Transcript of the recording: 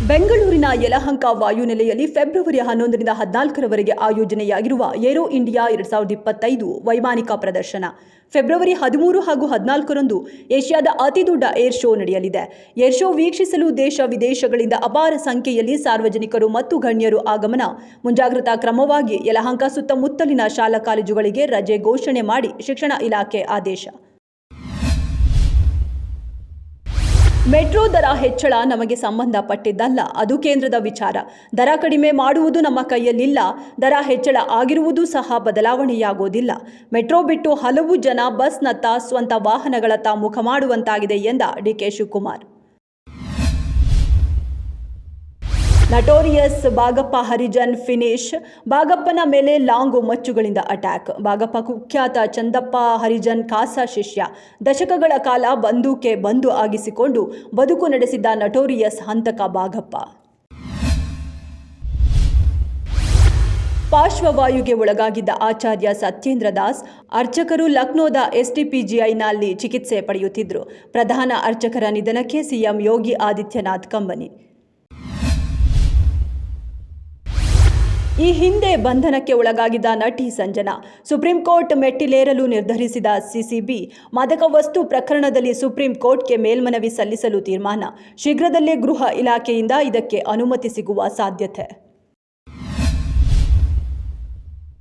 ಬೆಂಗಳೂರಿನ Yelahanka ವಾಯುನೆಲೆಯಲ್ಲಿ February 11ರಿಂದ 14ರವರೆಗೆ ಆಯೋಜನೆಯಾಗಿರುವ aero India 2025 ವೈಮಾನಿಕ ಪ್ರದರ್ಶನ ಫೆಬ್ರವರಿ 13 ಹಾಗೂ 14ರಂದು ಏಷ್ಯಾದ ಅತಿದೊಡ್ಡ ಏರ್ ಶೋ ನಡೆಯಲಿದೆ. ಏರ್ ಶೋ ವೀಕ್ಷಿಸಲು ದೇಶ ವಿದೇಶಗಳಿಂದ ಅಪಾರ ಸಂಖ್ಯೆಯಲ್ಲಿ ಸಾರ್ವಜನಿಕರು ಮತ್ತು ಗಣ್ಯರು ಆಗಮನ. ಮುಂಜಾಗ್ರತಾ ಕ್ರಮವಾಗಿ ಯಲಹಂಕ ಸುತ್ತಮುತ್ತಲಿನ ಶಾಲಾ ಕಾಲೇಜುಗಳಿಗೆ ರಜೆ ಘೋಷಣೆ ಮಾಡಿ ಶಿಕ್ಷಣ ಇಲಾಖೆ ಆದೇಶ. ಮೆಟ್ರೋ ದರ ಹೆಚ್ಚಳ ನಮಗೆ ಸಂಬಂಧಪಟ್ಟಿದ್ದಲ್ಲ, ಅದು ಕೇಂದ್ರದ ವಿಚಾರ. ದರ ಕಡಿಮೆ ಮಾಡುವುದು ನಮ್ಮ ಕೈಯಲ್ಲಿಲ್ಲ. ದರ ಹೆಚ್ಚಳ ಆಗಿರುವುದು ಸಹ ಬದಲಾವಣೆಯಾಗೋದಿಲ್ಲ. ಮೆಟ್ರೋ ಬಿಟ್ಟು ಹಲವು ಜನ ಬಸ್ನತ್ತ ಸ್ವಂತ ವಾಹನಗಳತ್ತ ಮುಖ ಮಾಡುವಂತಾಗಿದೆ ಎಂದ DK Shivakumar. Notorious Bagappa Harijan finish. ಬಾಗಪ್ಪನ ಮೇಲೆ ಲಾಂಗು ಮಚ್ಚುಗಳಿಂದ ಅಟ್ಯಾಕ್. ಬಾಗಪ್ಪ ಕುಖ್ಯಾತ ಚಂದಪ್ಪ ಹರಿಜನ್ ಖಾಸಾ ಶಿಷ್ಯ. ದಶಕಗಳ ಕಾಲ ಬಂದೂಕೆ ಬಂದು ಆಗಿಸಿಕೊಂಡು ಬದುಕು ನಡೆಸಿದ್ದ ನಟೋರಿಯಸ್ ಹಂತಕ ಬಾಗಪ್ಪ. ಪಾರ್ಶ್ವವಾಯುಗೆ ಒಳಗಾಗಿದ್ದ ಆಚಾರ್ಯ ಸತ್ಯೇಂದ್ರ ದಾಸ್ ಅರ್ಚಕರು ಲಕ್ನೋದ ಎಸ್ಟಿಪಿಜಿಐನಲ್ಲಿ ಚಿಕಿತ್ಸೆ ಪಡೆಯುತ್ತಿದ್ದರು. ಪ್ರಧಾನ ಅರ್ಚಕರ ನಿಧನಕ್ಕೆ ಸಿಎಂ ಯೋಗಿ ಆದಿತ್ಯನಾಥ್ ಕಂಬನಿ. ಈ ಹಿಂದೆ ಬಂಧನಕ್ಕೆ ಒಳಗಾಗಿದ್ದ ನಟಿ ಸಂಜನಾ. ಸುಪ್ರೀಂ ಕೋರ್ಟ್ ಮೆಟ್ಟಿಲೇರಲು ನಿರ್ಧರಿಸಿದ ಸಿಸಿಬಿ ಮಾದಕ ವಸ್ತು ಪ್ರಕರಣದಲ್ಲಿ ಸುಪ್ರೀಂ ಕೋರ್ಟ್ಗೆ ಮೇಲ್ಮನವಿ ಸಲ್ಲಿಸಲು ತೀರ್ಮಾನ. ಶೀಘ್ರದಲ್ಲೇ ಗೃಹ ಇಲಾಖೆಯಿಂದ ಇದಕ್ಕೆ ಅನುಮತಿ ಸಿಗುವ ಸಾಧ್ಯತೆ.